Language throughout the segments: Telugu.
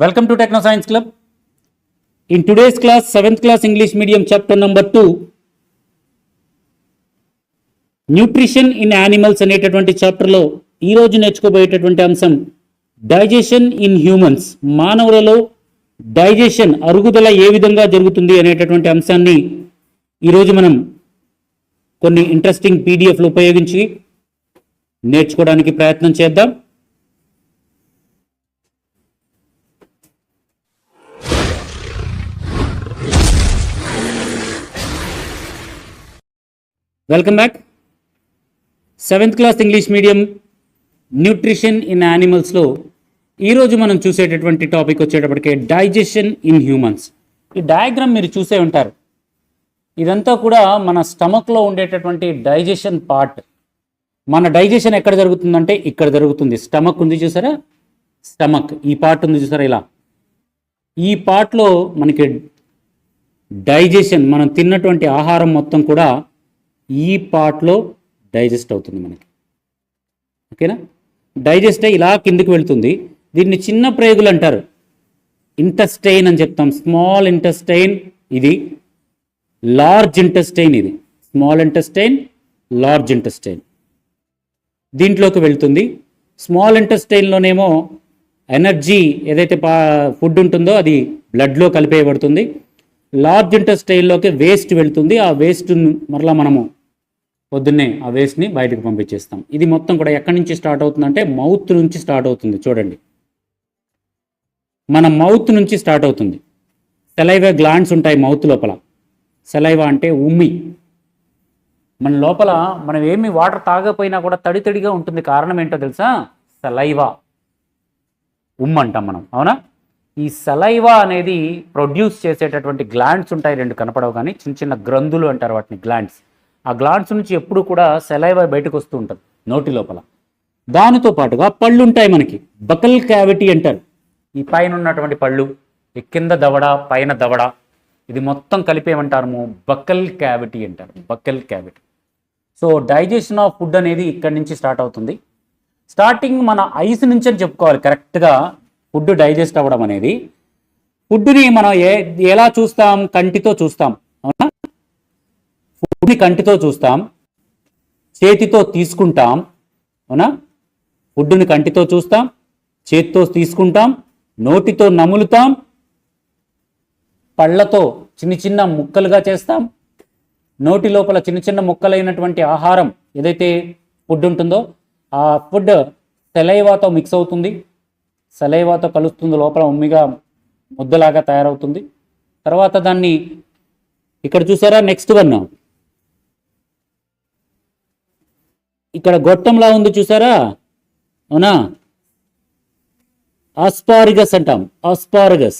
Welcome to Techno Science Club. In today's class, 7th class English medium chapter number 2, nutrition in animals అనేటటువంటి చాప్టర్లో ఈరోజు నేర్చుకోబోయేటటువంటి అంశం డైజెషన్ ఇన్ హ్యూమన్స్, మానవులలో డైజెషన్ అరుగుదల ఏ విధంగా జరుగుతుంది అనేటటువంటి అంశాన్ని ఈరోజు మనం కొన్ని ఇంట్రెస్టింగ్ పీడిఎఫ్లు ఉపయోగించి నేర్చుకోవడానికి ప్రయత్నం చేద్దాం. Welcome back. 7th class English medium nutrition in యానిమల్స్లో ఈరోజు మనం చూసేటటువంటి టాపిక్ వచ్చేటప్పటికే డైజెషన్ ఇన్ హ్యూమన్స్. ఈ డయాగ్రామ్ మీరు చూసే ఉంటారు. ఇదంతా కూడా మన స్టమక్లో ఉండేటటువంటి డైజెషన్ పార్ట్. మన డైజెషన్ ఎక్కడ జరుగుతుందంటే ఇక్కడ జరుగుతుంది. స్టమక్ ఉంది చూసారా, స్టమక్ ఈ పార్ట్ ఉంది చూసారా, ఇలా ఈ పార్ట్లో మనకి డైజెషన్, మనం తిన్నటువంటి ఆహారం మొత్తం కూడా ఈ పార్ట్లో డైజెస్ట్ అవుతుంది మనకి. ఓకేనా? డైజెస్ట్ అయ్యి ఇలా కిందికి వెళ్తుంది. దీన్ని చిన్న ప్రేగులు అంటారు, ఇంటెస్టైన్ అని చెప్తాం. స్మాల్ ఇంటెస్టైన్ ఇది, లార్జ్ ఇంటెస్టైన్ ఇది. స్మాల్ ఇంటెస్టైన్, లార్జ్ ఇంటెస్టైన్ దీంట్లోకి వెళ్తుంది. స్మాల్ ఇంటెస్టైన్లోనేమో ఎనర్జీ ఏదైతే ఫుడ్ ఉంటుందో అది బ్లడ్లో కలిపేయబడుతుంది. లార్జ్ ఇంటెస్టైన్లోకి వేస్ట్ వెళ్తుంది. ఆ వేస్ట్ మరలా మనము పొద్దున్నే ఆ వేస్ట్ని బయటకు పంపించేస్తాం. ఇది మొత్తం కూడా ఎక్కడి నుంచి స్టార్ట్ అవుతుందంటే మౌత్ నుంచి స్టార్ట్ అవుతుంది. చూడండి, మన మౌత్ నుంచి స్టార్ట్ అవుతుంది. సెలైవా గ్లాండ్స్ ఉంటాయి మౌత్ లోపల. సెలైవా అంటే ఉమ్మి. మన లోపల మనం ఏమి వాటర్ తాగకపోయినా కూడా తడి తడిగా ఉంటుంది. కారణం ఏంటో తెలుసా? సెలైవా, ఉమ్ము అంటాం మనం, అవునా? ఈ సెలైవా అనేది ప్రొడ్యూస్ చేసేటటువంటి గ్లాండ్స్ ఉంటాయి, రెండు కనపడవు కానీ చిన్న చిన్న గ్రంథులు అంటారు వాటిని, గ్లాండ్స్. ఆ గ్లాండ్స్ నుంచి ఎప్పుడు కూడా సెలైవా బయటకు వస్తూ ఉంటుంది నోటి లోపల. దానితో పాటుగా పళ్ళు ఉంటాయి మనకి, బకల్ క్యావిటీ అంటారు. ఈ పైన ఉన్నటువంటి పళ్ళు, ఈ కింద దవడ, పైన దవడ, ఇది మొత్తం కలిపి ఏమంటారు? బకల్ క్యావిటీ అంటారు, buckle cavity. So digestion of food అనేది ఇక్కడి నుంచి స్టార్ట్ అవుతుంది. స్టార్టింగ్ మన ఐస్ నుంచి అని చెప్పుకోవాలి. కరెక్ట్గా ఫుడ్ డైజెస్ట్ అవ్వడం అనేది, ఫుడ్ని మనం ఎలా చూస్తాం? కంటితో చూస్తాం, అవునా? ఫుడ్ని కంటితో చూస్తాం, చేతితో తీసుకుంటాం, అవునా? ఫుడ్ని కంటితో చూస్తాం, చేతితో తీసుకుంటాం, నోటితో నములుతాం, పళ్ళతో చిన్న చిన్న ముక్కలుగా చేస్తాం. నోటి లోపల చిన్న చిన్న ముక్కలైనటువంటి ఆహారం ఏదైతే ఫుడ్ ఉంటుందో ఆ ఫుడ్ సెలైవాతో మిక్స్ అవుతుంది, సెలైవాతో కలుస్తుంది, లోపల ఉమ్మిగా ముద్దలాగా తయారవుతుంది. తర్వాత దాన్ని ఇక్కడ చూసారా, నెక్స్ట్ వన్ ఇక్కడ గొట్టంలా ఉంది చూసారా, అవునా? ఆస్పారిగస్ అంటాం, ఆస్పారగస్.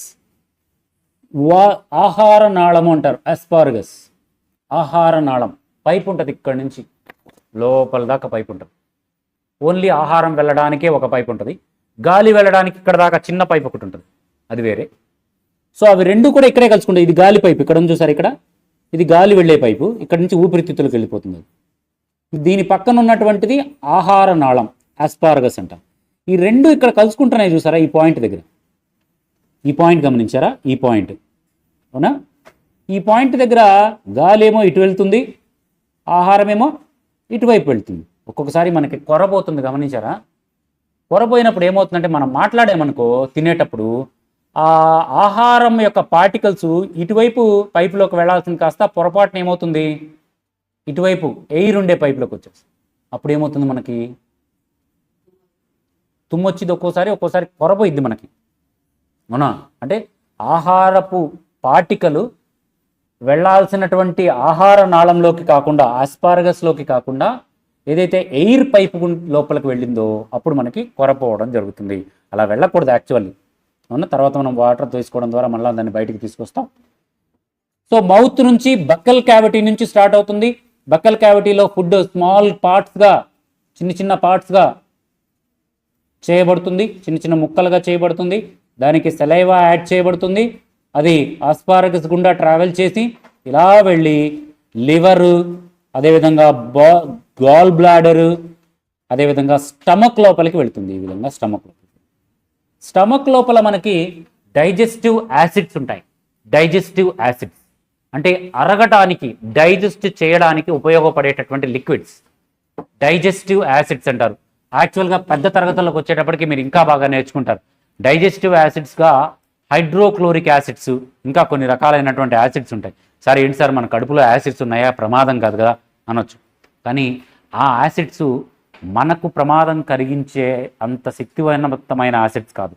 ఆహార నాళము అంటారు, ఆస్పారగస్. ఆహార నాళం పైపు ఉంటుంది, ఇక్కడి నుంచి లోపల దాకా పైపు ఉంటుంది. ఓన్లీ ఆహారం వెళ్ళడానికే ఒక పైపు ఉంటుంది, గాలి వెళ్ళడానికి ఇక్కడ దాకా చిన్న పైపు ఒకటి ఉంటుంది, అది వేరే. సో అవి రెండు కూడా ఇక్కడే కలుసుకుంటాయి. ఇది గాలి పైపు ఇక్కడ ఉంది చూసారు, ఇక్కడ ఇది గాలి వెళ్ళే పైపు, ఇక్కడ నుంచి ఊపిరితిత్తులకు వెళ్ళిపోతుంది. దీని పక్కన ఉన్నటువంటిది ఆహార నాళం, ఆస్పారగస్ అంటాం. ఈ రెండు ఇక్కడ కలుసుకుంటున్నాయి చూసారా, ఈ పాయింట్ దగ్గర. ఈ పాయింట్ గమనించారా? ఈ పాయింట్, అవునా? ఈ పాయింట్ దగ్గర గాలి ఏమో ఇటు వెళ్తుంది, ఆహారమేమో ఇటువైపు వెళ్తుంది. ఒక్కొక్కసారి మనకి కొరపోతుంది, గమనించారా? కొరపోయినప్పుడు ఏమవుతుందంటే మనం మాట్లాడామనుకో తినేటప్పుడు ఆ ఆహారం యొక్క పార్టికల్స్ ఇటువైపు పైపులోకి వెళ్ళాల్సింది కాస్త పొరపాటున ఏమవుతుంది, ఇటువైపు ఎయిర్ ఉండే పైపులోకి వచ్చేస్తుంది. అప్పుడు ఏమవుతుంది, మనకి తుమ్మొచ్చింది, ఒక్కోసారి కొరపోయిద్ది మనకి, అవునా? అంటే ఆహారపు పార్టికలు వెళ్ళాల్సినటువంటి ఆహార నాళంలోకి కాకుండా, ఆస్పారగస్లోకి కాకుండా ఏదైతే ఎయిర్ పైపు లోపలికి వెళ్ళిందో అప్పుడు మనకి కొరపోవడం జరుగుతుంది. అలా వెళ్ళకూడదు యాక్చువల్లీ, అవునా? తర్వాత మనం వాటర్ తీసుకోవడం ద్వారా మళ్ళీ దాన్ని బయటికి తీసుకొస్తాం. సో మౌత్ నుంచి బక్కల్ క్యావిటీ నుంచి స్టార్ట్ అవుతుంది. బక్కల్ క్యావిటీలో ఫుడ్ స్మాల్ పార్ట్స్గా, చిన్న చిన్న పార్ట్స్గా చేయబడుతుంది, చిన్న చిన్న ముక్కలుగా చేయబడుతుంది. దానికి సెలైవా యాడ్ చేయబడుతుంది. అది ఆస్పారగస్ గుండా ట్రావెల్ చేసి ఇలా వెళ్ళి లివరు, అదేవిధంగా గాల్ బ్లాడరు, అదేవిధంగా స్టమక్ లోపలికి వెళుతుంది. ఈ విధంగా స్టమక్ లోపలికి. స్టమక్ లోపల మనకి డైజెస్టివ్ యాసిడ్స్ ఉంటాయి. డైజెస్టివ్ యాసిడ్స్ అంటే అరగటానికి, డైజెస్ట్ చేయడానికి ఉపయోగపడేటటువంటి లిక్విడ్స్ డైజెస్టివ్ యాసిడ్స్ అంటారు. యాక్చువల్గా పెద్ద తరగతుల్లోకి వచ్చేటప్పటికి మీరు ఇంకా బాగా నేర్చుకుంటారు. డైజెస్టివ్ యాసిడ్స్గా హైడ్రోక్లోరిక్ యాసిడ్స్, ఇంకా కొన్ని రకాలైనటువంటి యాసిడ్స్ ఉంటాయి. సార్ ఏంటి సార్ మన కడుపులో యాసిడ్స్ ఉన్నాయా, ప్రమాదం కాదు కదా అనొచ్చు. కానీ ఆ యాసిడ్స్ మనకు ప్రమాదం కలిగించే అంత శక్తివంతమైన యాసిడ్స్ కాదు.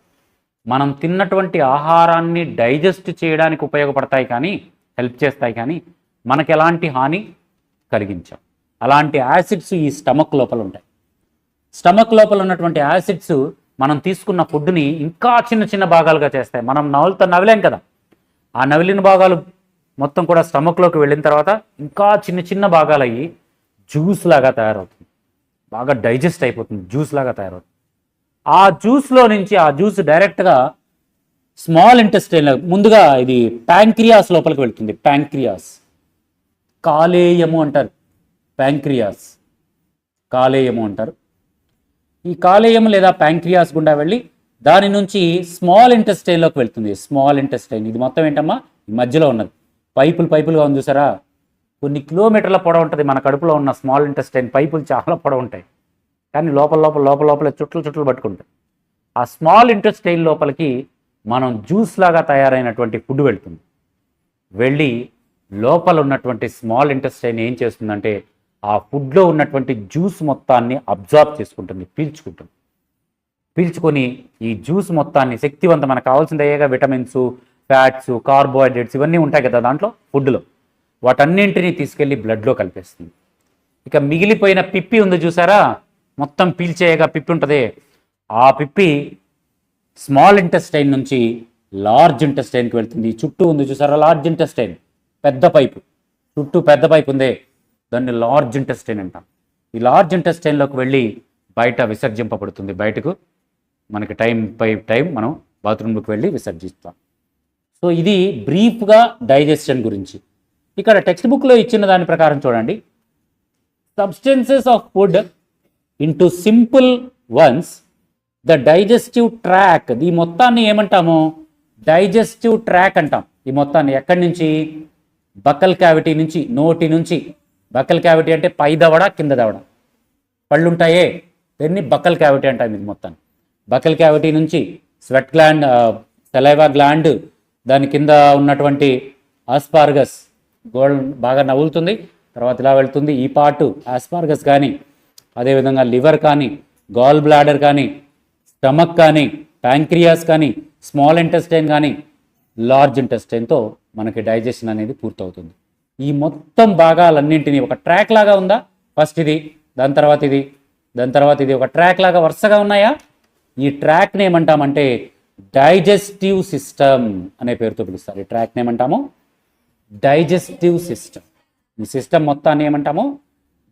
మనం తిన్నటువంటి ఆహారాన్ని డైజెస్ట్ చేయడానికి ఉపయోగపడతాయి, కానీ హెల్ప్ చేస్తాయి, కానీ మనకు ఎలాంటి హాని కలిగించాం. అలాంటి యాసిడ్స్ ఈ స్టమక్ లోపల ఉంటాయి. స్టమక్ లోపల ఉన్నటువంటి యాసిడ్స్ మనం తీసుకున్న ఫుడ్ని ఇంకా చిన్న చిన్న భాగాలుగా చేస్తాయి. మనం నవ్వలేం కదా, ఆ నవిలిన భాగాలు మొత్తం కూడా స్టమక్లోకి వెళ్ళిన తర్వాత ఇంకా చిన్న చిన్న భాగాలు అయ్యి జ్యూస్ లాగా తయారవుతుంది. బాగా డైజెస్ట్ అయిపోతుంది, జ్యూస్ లాగా తయారవుతుంది. ఆ జ్యూస్లో నుంచి ఆ జ్యూస్ డైరెక్ట్గా స్మాల్ ఇంటెస్టైన్, ముందుగా ఇది ప్యాంక్రియాస్ లోపలికి వెళ్తుంది. ప్యాంక్రియాస్, కాలేయము అంటారు. ప్యాంక్రియాస్, కాలేయము అంటారు. ఈ కాలేయం లేదా ప్యాంక్రియాస్ గుండా వెళ్ళి దాని నుంచి స్మాల్ ఇంటెస్టైన్లోకి వెళ్తుంది. స్మాల్ ఇంటెస్టైన్ ఇది మొత్తం ఏంటమ్మా, ఈ మధ్యలో ఉన్నది. పైపులుగా ఉంది చూసారా, కొన్ని కిలోమీటర్ల పొడవు ఉంటుంది మన కడుపులో ఉన్న స్మాల్ ఇంటెస్టైన్. పైపులు చాలా పొడవు ఉంటాయి, కానీ లోపల చుట్లు పట్టుకుంటాయి. ఆ స్మాల్ ఇంటెస్టైన్ లోపలికి మనం జ్యూస్ లాగా తయారైనటువంటి ఫుడ్ వెళ్తుంది. వెళ్ళి లోపల ఉన్నటువంటి స్మాల్ ఇంటెస్టైన్ ఏం చేస్తుందంటే ఆ ఫుడ్లో ఉన్నటువంటి జ్యూస్ మొత్తాన్ని అబ్జార్బ్ చేసుకుంటుంది, పీల్చుకొని ఈ జ్యూస్ మొత్తాన్ని శక్తివంతం, మనకు కావాల్సింది అయ్యేగా విటమిన్స్, ఫ్యాట్స్, కార్బోహైడ్రేట్స్ ఇవన్నీ ఉంటాయి కదా దాంట్లో ఫుడ్లో, వాటన్నింటినీ తీసుకెళ్ళి బ్లడ్లో కలిపేస్తుంది. ఇక మిగిలిపోయిన పిప్పి ఉంది చూసారా, మొత్తం పీల్చేయగా పిప్పి ఉంటుంది. ఆ పిప్పి స్మాల్ ఇంటెస్టైన్ నుంచి లార్జ్ ఇంటెస్టైన్కి వెళ్తుంది. చుట్టూ ఉంది చూసారా లార్జ్ ఇంటెస్టైన్, పెద్ద పైపు, చుట్టూ పెద్ద పైపు ఉంది, దాన్ని లార్జ్ ఇంటెస్టైన్ అంటాం. ఈ లార్జ్ ఇంటెస్టైన్లోకి వెళ్ళి బయట విసర్జింపబడుతుంది. బయటకు మనకి టైం మనం బాత్రూంలోకి వెళ్ళి విసర్జిస్తాం. సో ఇది బ్రీఫ్గా డైజెషన్ గురించి. ఇక్కడ టెక్స్ట్ బుక్లో ఇచ్చిన దాని ప్రకారం చూడండి, substances of food into simple once, the digestive tract. ఈ మొత్తాన్ని ఏమంటాము, డైజెస్టివ్ ట్రాక్ అంటాం. ఈ మొత్తాన్ని ఎక్కడి నుంచి, బకల్ క్యావిటీ నుంచి, నోటి నుంచి. బకల్ క్యావిటీ అంటే పై దవడ, కింద దవడ, పళ్ళుంటాయే, దీన్ని బకల్ క్యావిటీ అంటాం. ఇది మొత్తాన్ని బకల్ క్యావిటీ నుంచి స్వెట్ గ్లాండ్, సలైవా గ్లాండ్, దాని కింద ఉన్నటువంటి ఆస్పార్గస్, బాగా నవ్వులుతుంది, తర్వాత ఇలా వెళ్తుంది. ఈ పార్టు ఆస్పార్గస్ కానీ, అదేవిధంగా లివర్ కానీ, గాల్ బ్లాడర్ కానీ, స్టమక్ కానీ, ప్యాంక్రియాస్ కానీ, స్మాల్ ఇంటెస్టైన్ కానీ, లార్జ్ ఇంటెస్టైన్తో మనకి డైజెషన్ అనేది పూర్తవుతుంది. ఈ మొత్తం భాగాలన్నింటినీ ఒక ట్రాక్ లాగా ఉందా, ఫస్ట్ ఇది, దాని తర్వాత ఇది, దాని తర్వాత ఇది, ఒక ట్రాక్ లాగా వరుసగా ఉన్నాయా? ఈ ట్రాక్ని ఏమంటామంటే డైజెస్టివ్ సిస్టమ్ అనే పేరుతో పిలుస్తారు. ఈ ట్రాక్ని ఏమంటాము, డైజెస్టివ్ సిస్టమ్. ఈ సిస్టమ్ మొత్తాన్ని ఏమంటాము,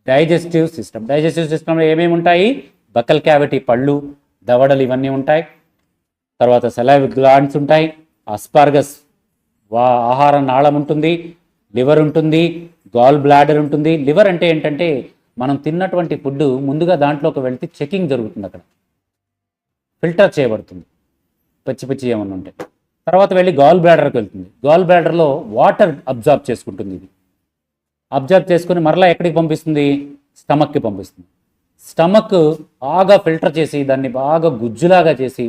డైజెస్టివ్ సిస్టమ్. డైజెస్టివ్ సిస్టంలో ఏమేమి ఉంటాయి, బకల్ క్యావిటీ, పళ్ళు, దవడలు ఇవన్నీ ఉంటాయి. తర్వాత సెలైవ్ గ్లాండ్స్ ఉంటాయి, ఆస్పార్గస్ ఆహార నాళం ఉంటుంది, లివర్ ఉంటుంది, గాల్ బ్లాడర్ ఉంటుంది. లివర్ అంటే ఏంటంటే మనం తిన్నటువంటి ఫుడ్ ముందుగా దాంట్లోకి వెళ్తే చెకింగ్ జరుగుతుంది, అక్కడ ఫిల్టర్ చేయబడుతుంది పిచ్చి ఏమన్నా ఉంటాయి. తర్వాత వెళ్ళి గాల్ బ్లాడర్కి వెళ్తుంది. గాల్ బ్లాడర్లో వాటర్ అబ్జార్బ్ చేసుకుంటుంది. ఇది అబ్జర్వ్ చేసుకుని మరలా ఎక్కడికి పంపిస్తుంది, స్టమక్కి పంపిస్తుంది. స్టమక్ బాగా ఫిల్టర్ చేసి దాన్ని బాగా గుజ్జులాగా చేసి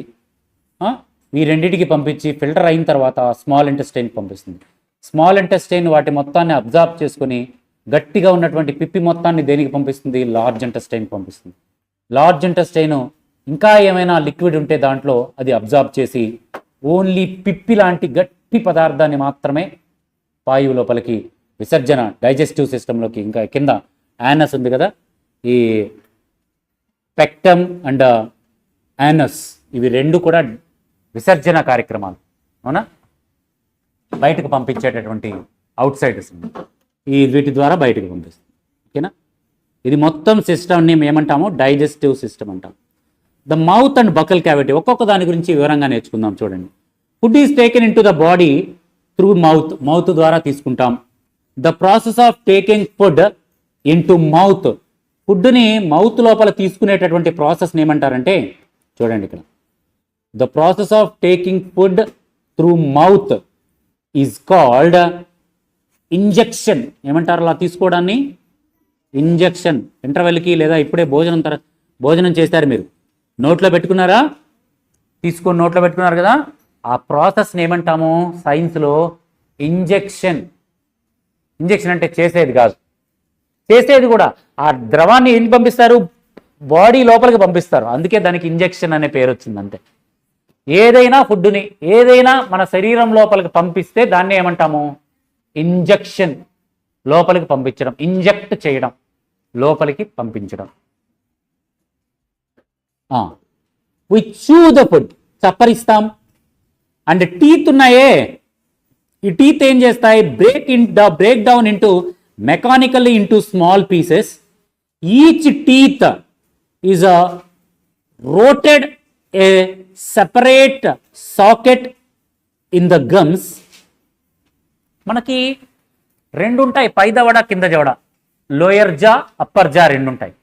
ఈ రెండింటికి పంపించి ఫిల్టర్ అయిన తర్వాత స్మాల్ ఇంటెస్టైన్కి పంపిస్తుంది. స్మాల్ ఇంటెస్టైన్ వాటి మొత్తాన్ని అబ్జార్బ్ చేసుకుని గట్టిగా ఉన్నటువంటి పిప్పి మొత్తాన్ని దేనికి పంపిస్తుంది, లార్జ్ ఇంటెస్టైన్కి పంపిస్తుంది. లార్జ్ ఇంటెస్టైన్ ఇంకా ఏమైనా లిక్విడ్ ఉంటే దాంట్లో అది అబ్జార్బ్ చేసి ఓన్లీ పిప్పి లాంటి గట్టి పదార్థాన్ని మాత్రమే వాయువు లోపలికి విసర్జన, డైజెస్టివ్ సిస్టంలోకి. ఇంకా కింద యానస్ ఉంది కదా, ఈ పెక్టమ్ అండ్ యానస్, ఇవి రెండు కూడా విసర్జన కార్యక్రమాలు, అవునా, బయటకు పంపించేటటువంటి అవుట్ సైడర్స్ ఈ వీటి ద్వారా బయటకు పంపిస్తుంది. ఓకేనా, ఇది మొత్తం సిస్టమ్ని ఏమంటాము, డైజెస్టివ్ సిస్టమ్ అంటాం. The mouth and buckle cavity, ఒక్కొక్క దాని గురించి వివరంగా నేర్చుకుందాం. చూడండి, food is taken in to the body through mouth, mouth ద్వారా తీసుకుంటాం. The process of taking food in to mouth, ఫుడ్ని మౌత్ లోపల తీసుకునేటటువంటి ప్రాసెస్ని ఏమంటారంటే, చూడండి ఇక్కడ the process of taking food through mouth is called injection. ఏమంటారు అలా తీసుకోవడాన్ని? ఇంజెక్షన్. ఇంటర్వెల్కి లేదా ఇప్పుడే భోజనం చేస్తారు, మీరు నోట్లో పెట్టుకున్నారా? తీసుకొని నోట్లో పెట్టుకున్నారు కదా, ఆ ప్రాసెస్ని ఏమంటాము సైన్స్లో? ఇంజెక్షన్. ఇంజెక్షన్ అంటే చేసేది కాదు, చేసేది కూడా ఆ ద్రవాన్ని ఏం పంపిస్తారు? బాడీ లోపలికి పంపిస్తారు. అందుకే దానికి ఇంజెక్షన్ అనే పేరు వచ్చింది అంతే. ఏదైనా ఫుడ్ని ఏదైనా మన శరీరం లోపలికి పంపిస్తే దాన్ని ఏమంటాము? ఇంజెక్షన్. లోపలికి పంపించడం, ఇంజెక్ట్ చేయడం, లోపలికి పంపించడం. వి చూ ద ఫుడ్, చప్పరిస్తాం. అండ్ టీత్ ఉన్నాయే, ఈ టీత్ ఏం చేస్తాయి? Break down into mechanically into small pieces. Each teeth is rooted a separate socket in the gums. మనకి రెండు ఉంటాయి, పై దవడ కింద దవడ, లోయర్ జా అప్పర్ జా రెండు ఉంటాయి.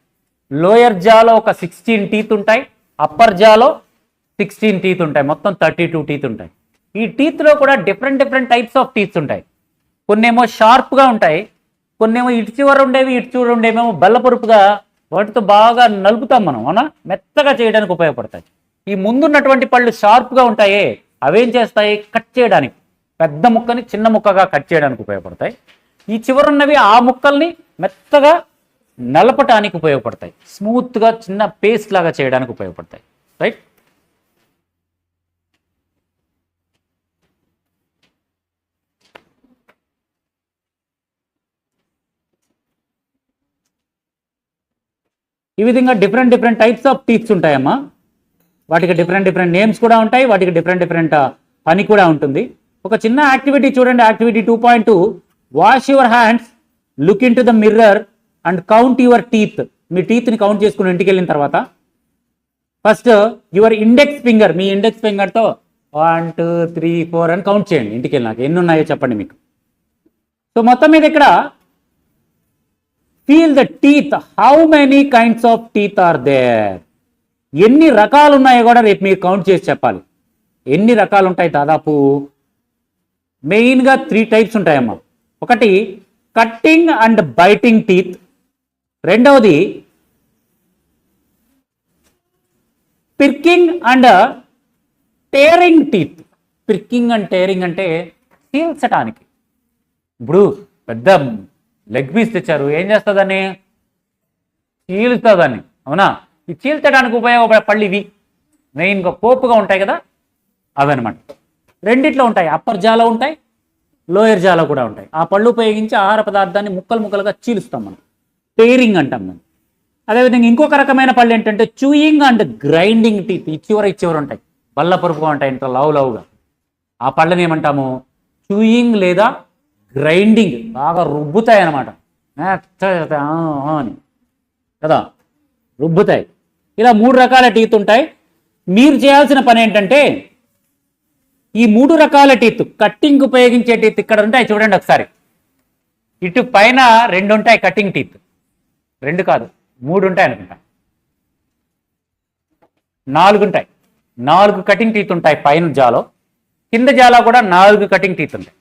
లోయర్ జాలో ఒక 16 టీత్ ఉంటాయి, అప్పర్ జాలో 16 టీత్ ఉంటాయి, మొత్తం 32 టీత్ ఉంటాయి. ఈ టీత్లో కూడా డిఫరెంట్ టైప్స్ ఆఫ్ టీత్స్ ఉంటాయి. కొన్నేమో షార్ప్గా ఉంటాయి, కొన్నేమో ఇటు చివర ఉండేవి, ఇటు చివర ఉండేవేమో బల్లపరుపుగా, వాటితో బాగా నలుపుతాం మనం, అవునా, మెత్తగా చేయడానికి ఉపయోగపడతాయి. ఈ ముందున్నటువంటి పళ్ళు షార్ప్గా ఉంటాయే, అవేం చేస్తాయి? కట్ చేయడానికి, పెద్ద ముక్కని చిన్న ముక్కగా కట్ చేయడానికి ఉపయోగపడతాయి. ఈ చివరున్నవి ఆ ముక్కల్ని మెత్తగా నలపటానికి ఉపయోగపడతాయి, స్మూత్గా చిన్న పేస్ట్ లాగా చేయడానికి ఉపయోగపడతాయి. రైట్? ఈ విధంగా డిఫరెంట్ టైప్స్ ఆఫ్ టీత్స్ ఉంటాయమ్మా. వాటికి డిఫరెంట్ నేమ్స్ కూడా ఉంటాయి, వాటికి డిఫరెంట్ పని కూడా ఉంటుంది. ఒక చిన్న యాక్టివిటీ చూడండి, activity 2.2. Wash your hands, look in to the mirror and count your teeth. మీ టీత్ని కౌంట్ చేసుకుని ఇంటికి వెళ్ళిన తర్వాత ఫస్ట్ యువర్ ఇండెక్స్ ఫింగర్, మీ ఇండెక్స్ ఫింగర్తో 1 2 3 4 అని కౌంట్ చేయండి. ఇంటికి వెళ్ళినాక ఎన్ని ఉన్నాయో చెప్పండి మీకు. సో మొత్తం మీద ఇక్కడ feel the teeth, how many kinds of teeth are there. ఎన్ని రకాలు ఉన్నాయో కూడా రేపు మీరు కౌంట్ చేసి చెప్పాలి. ఎన్ని రకాలు ఉంటాయి? దాదాపు మెయిన్గా 3 టైప్స్ ఉంటాయమ్మా. ఒకటి కట్టింగ్ అండ్ బైటింగ్ టీత్, రెండవది piercing and tearing teeth. Piercing and tearing అంటే చీల్చటానికి. ఇప్పుడు పెద్ద లెగ్ పీస్ తెచ్చారు, ఏం చేస్తుందని? చీలుస్తుందని, అవునా? ఈ చీల్చడానికి ఉపయోగపడే పళ్ళు ఇవి మెయిన్గా పోపుగా ఉంటాయి కదా, అవన్నమాట. రెండిట్లో ఉంటాయి, అప్పర్ జాలో ఉంటాయి, లోయర్ జాలో కూడా ఉంటాయి. ఆ పళ్ళు ఉపయోగించి ఆహార పదార్థాన్ని ముక్కలుగా చీలుస్తాం మనం, టేరింగ్ అంటాం మనం. అదేవిధంగా ఇంకొక రకమైన పళ్ళు ఏంటంటే చూయింగ్ అండ్ గ్రైండింగ్ టీత్. ఈ చివర ఉంటాయి, బల్ల పొరుపుగా ఉంటాయి, ఇంత లవ్గా. ఆ పళ్ళని ఏమంటాము? చూయింగ్ లేదా గ్రైండింగ్. బాగా రుబ్బుతాయి అన్నమాట, అని కదా, రుబ్బుతాయి. ఇలా 3 రకాల టీత్ ఉంటాయి. మీరు చేయాల్సిన పని ఏంటంటే ఈ 3 రకాల టీత్, కట్టింగ్ ఉపయోగించే టీత్ ఇక్కడ ఉంటాయి చూడండి ఒకసారి. ఇటు పైన 2 ఉంటాయి కటింగ్ టీత్, 2 కాదు 3 ఉంటాయి అనుకుంటా, 4 ఉంటాయి. 4 కటింగ్ టీత్ ఉంటాయి పైన జాలో, కింద జాలో కూడా 4 కటింగ్ టీత్ ఉంటాయి.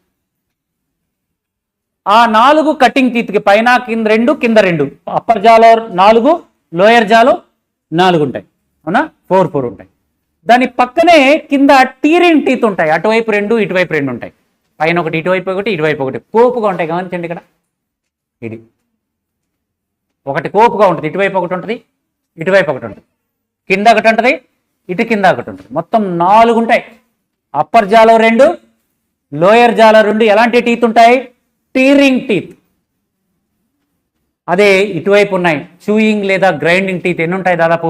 ఆ 4 కటింగ్ టీత్కి పైన కింద 2 కింద 2, అప్పర్ జాలో 4 లోయర్ జాలో 4 ఉంటాయి, అవునా? 4 ఉంటాయి. దాని పక్కనే కింద టీరింగ్ టీత్ ఉంటాయి, అటువైపు 2 ఇటువైపు 2 ఉంటాయి. పైన ఒకటి ఇటువైపు ఒకటి ఇటువైపు ఒకటి కోపుగా ఉంటాయి. గమనించండి ఇక్కడ, ఇది ఒకటి కోపుగా ఉంటుంది, ఇటువైపు ఒకటి ఉంటుంది ఇటువైపు ఒకటి ఉంటుంది, కింద ఒకటి ఉంటుంది ఇటు కింద ఒకటి ఉంటుంది. మొత్తం 4 ఉంటాయి. అప్పర్ జాలో 2 లోయర్ జాలో 2 ఎలాంటి టీత్ ఉంటాయి? Tearing teeth. అదే ఇటువైపు ఉన్నాయి చూయింగ్ లేదా గ్రైండింగ్ టీత్. ఎన్ని ఉంటాయి? దాదాపు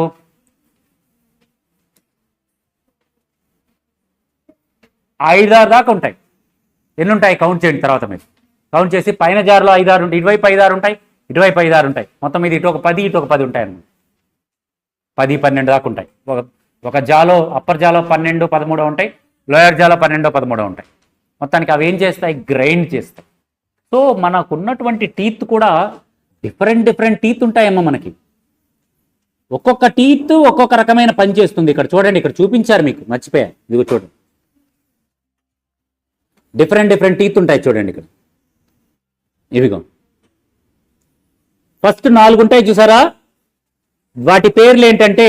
5-6 దాకా ఉంటాయి. ఎన్ని ఉంటాయి కౌంట్ చేయండి తర్వాత, మీరు కౌంట్ చేసి పైన జార్లో 5-6 ఉంటాయి, ఇటువైపు 5-6 ఉంటాయి, ఇటువైపు 5-6 ఉంటాయి. మొత్తం ఇది ఇటు ఒక 10 ఇటు ఒక 10 ఉంటాయి అన్నమాట. 10-12 దాకా ఉంటాయి. ఒక జాలో అప్పర్ జాలో 12-13 ఉంటాయి, లోయర్ జాలో 12-13 ఉంటాయి. మొత్తానికి అవి ఏం చేస్తాయి? గ్రైండ్ చేస్తాయి. సో మనకున్నటువంటి టీత్ కూడా డిఫరెంట్ టీత్ ఉంటాయమ్మా మనకి. ఒక్కొక్క టీత్ ఒక్కొక్క రకమైన పని చేస్తుంది. ఇక్కడ చూడండి, ఇక్కడ చూపించారు మీకు, మర్చిపోయా. ఇదిగో చూడండి, డిఫరెంట్ టీత్ ఉంటాయి చూడండి ఇక్కడ. ఇవిగో ఫస్ట్ 4 ఉంటాయి చూసారా, వాటి పేర్లు ఏంటంటే,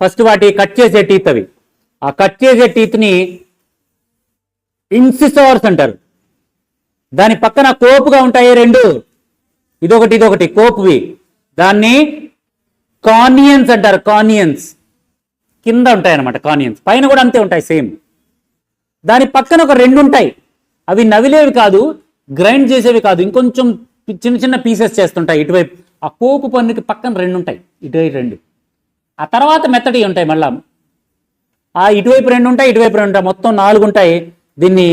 ఫస్ట్ వాటి కట్ చేసే టీత్ అవి. ఆ కట్ చేసే టీత్ని ఇన్సిసార్స్ అంటారు. దాని పక్కన కోపుగా ఉంటాయి 2, ఇదొకటి కోపువి, దాన్ని కానియన్స్ అంటారు. కానియన్స్ కింద ఉంటాయి అన్నమాట, కానియన్స్ పైన కూడా అంతే ఉంటాయి సేమ్. దాని పక్కన ఒక 2 ఉంటాయి, అవి నవిలేవి కాదు, గ్రైండ్ చేసేవి కాదు, ఇంకొంచెం చిన్న పీసెస్ చేస్తుంటాయి ఇటువైపు. ఆ కోపు పన్నుకి పక్కన 2 ఉంటాయి, ఇటువైపు 2. ఆ తర్వాత మెత్తటి ఉంటాయి మళ్ళా. ఆ ఇటువైపు 2 ఉంటాయి, ఇటువైపు 2 ఉంటాయి, మొత్తం 4 ఉంటాయి. దీన్ని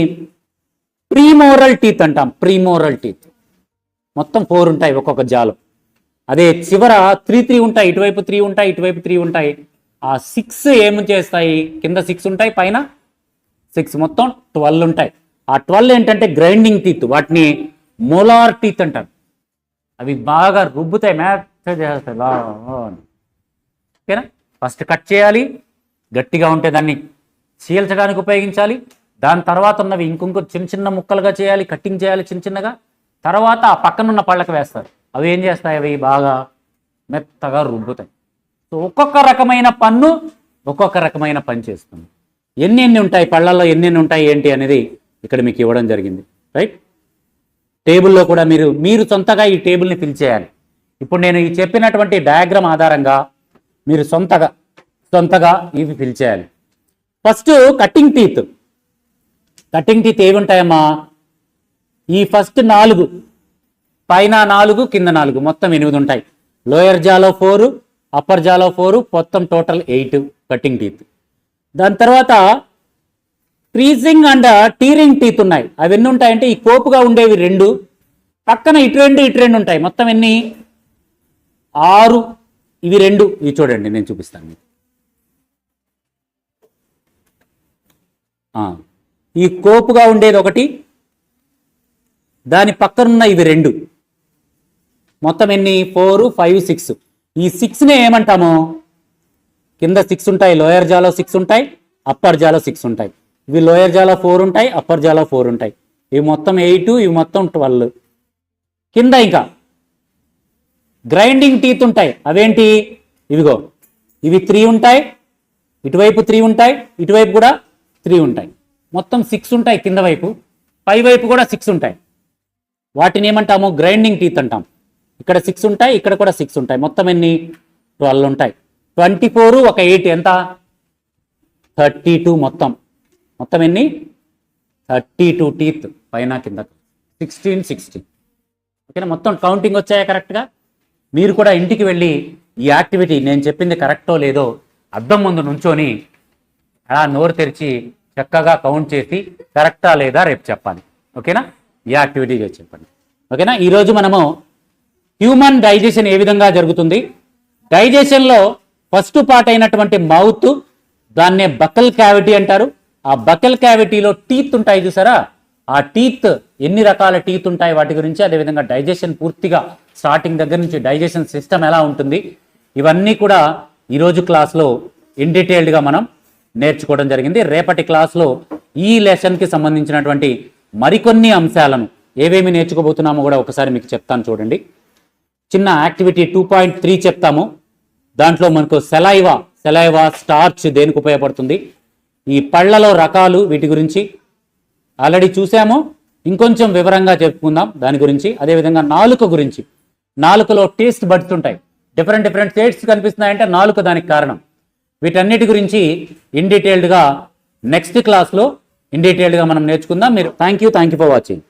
ప్రీమోరల్ టీత్ అంటాం. ప్రీమోరల్ టీత్ మొత్తం 4 ఉంటాయి ఒక్కొక్క జాలో. అదే చివర 3 ఉంటాయి, ఇటువైపు 3 ఉంటాయి, ఇటువైపు 3 ఉంటాయి. ఆ 6 ఏమి చేస్తాయి, కింద 6 ఉంటాయి, పైన 6, మొత్తం 12 ఉంటాయి. ఆ 12 ఏంటంటే గ్రైండింగ్ టీత్, వాటిని మోలార్ టీత్ అంటారు. అవి బాగా రుబ్బుతాయి, మ్యాచ్ చేస్తాయి. ఓకేనా, ఫస్ట్ కట్ చేయాలి, గట్టిగా ఉంటే దాన్ని చీల్చడానికి ఉపయోగించాలి. దాని తర్వాత ఉన్నవి ఇంకొక చిన్న ముక్కలుగా చేయాలి, కట్టింగ్ చేయాలి చిన్నగా. తర్వాత ఆ పక్కనున్న పళ్ళకి వేస్తారు. అవి ఏం చేస్తాయి, అవి బాగా మెత్తగా రుబ్బుతాయి. సో ఒక్కొక్క రకమైన పన్ను ఒక్కొక్క రకమైన పని చేస్తుంది. ఎన్ని ఉంటాయి పళ్ళల్లో, ఎన్ని ఉంటాయి ఏంటి అనేది ఇక్కడ మీకు ఇవ్వడం జరిగింది. రైట్, టేబుల్లో కూడా మీరు సొంతగా ఈ టేబుల్ని ఫిల్ చేయాలి. ఇప్పుడు నేను ఈ చెప్పినటువంటి డయాగ్రామ్ ఆధారంగా మీరు సొంతగా ఇవి ఫిల్ చేయాలి. First cutting teeth. Cutting teeth ఏవి ఉంటాయమ్మా, ఈ ఫస్ట్ 4, పైన 4, కింద 4, మొత్తం 8 ఉంటాయి. లోయర్ జాలో 4, అప్పర్ జాలో 4, మొత్తం టోటల్ 8 కట్టింగ్ టీత్. దాని తర్వాత ట్రీజింగ్ అండ్ టీరింగ్ టీత్ ఉన్నాయి. అవి ఎన్ని ఉంటాయంటే, ఈ కోపుగా ఉండేవి 2, పక్కన ఇటు 2 ఉంటాయి. మొత్తం ఎన్ని, 6. ఇవి 2, ఇవి చూడండి, నేను చూపిస్తాను మీకు. ఈ కోపుగా ఉండేది ఒకటి, దాని పక్కనున్న ఇవి 2, మొత్తం ఎన్ని, 4, 5, 6. ఈ 6నే ఏమంటాము, కింద 6 ఉంటాయి, లోయర్ జాలో 6 ఉంటాయి, అప్పర్ జాలో 6 ఉంటాయి. ఇవి లోయర్ జాలో 4 ఉంటాయి, అప్పర్ జాలో 4 ఉంటాయి. ఇవి మొత్తం 8, ఇవి మొత్తం 12. కింద ఇంకా గ్రైండింగ్ టీత్ ఉంటాయి. అవేంటి, ఇవిగో ఇవి 3 ఉంటాయి, ఇటువైపు 3 ఉంటాయి, ఇటువైపు కూడా 3 ఉంటాయి. మొత్తం 6 ఉంటాయి కింద వైపు, పై వైపు కూడా 6 ఉంటాయి. వాటిని ఏమంటాము, గ్రైండింగ్ టీత్ అంటాం. ఇక్కడ 6 ఉంటాయి, ఇక్కడ కూడా 6 ఉంటాయి. మొత్తం ఎన్ని, 12 ఉంటాయి. 24 ఒక 8 ఎంత, 32. మొత్తం ఎన్ని, 32 టీత్ పైన కింద, 16. ఓకేనా, మొత్తం కౌంటింగ్ వచ్చాయా కరెక్ట్గా? మీరు కూడా ఇంటికి వెళ్ళి ఈ యాక్టివిటీ నేను చెప్పింది కరెక్టో లేదో అద్దం ముందు నుంచొని అలా నోరు తెరిచి చక్కగా కౌంట్ చేసి కరెక్టా లేదా రేపు చెప్పాలి. ఓకేనా, ఈ యాక్టివిటీ చేసి చెప్పండి. ఓకేనా, ఈరోజు మనము హ్యూమన్ డైజెషన్ ఏ విధంగా జరుగుతుంది, డైజెషన్లో ఫస్ట్ పార్ట్ అయినటువంటి మౌత్, దాన్నే బకల్ క్యావిటీ అంటారు. ఆ బకల్ క్యావిటీలో టీత్ ఉంటాయి చూసారా, ఆ టీత్ ఎన్ని రకాల టీత్ ఉంటాయి వాటి గురించి, అదేవిధంగా డైజెషన్ పూర్తిగా స్టార్టింగ్ దగ్గర నుంచి డైజెషన్ సిస్టమ్ ఎలా ఉంటుంది, ఇవన్నీ కూడా ఈరోజు క్లాస్లో ఇన్ డీటెయిల్డ్గా మనం నేర్చుకోవడం జరిగింది. రేపటి క్లాస్లో ఈ లెసన్కి సంబంధించినటువంటి మరికొన్ని అంశాలను ఏవేమి నేర్చుకోబోతున్నామో కూడా ఒకసారి మీకు చెప్తాను చూడండి. చిన్న యాక్టివిటీ 2.3 చెప్తాము. దాంట్లో మనకు సెలైవా స్టార్చ్ దేనికి ఉపయోగపడుతుంది, ఈ పళ్ళలో రకాలు, వీటి గురించి ఆల్రెడీ చూసాము. ఇంకొంచెం వివరంగా చెప్పుకుందాం దాని గురించి. అదేవిధంగా నాలుక గురించి, నాలుకలో టేస్ట్ బడ్స్ ఉంటాయి, డిఫరెంట్ టేస్ట్స్ కనిపిస్తున్నాయంటే నాలుక దానికి కారణం. వీటన్నిటి గురించి ఇన్ డీటెయిల్డ్గా నెక్స్ట్ క్లాస్లో ఇన్ డీటెయిల్డ్గా మనం నేర్చుకుందాం. మీరు థ్యాంక్ యూ ఫర్ వాచింగ్.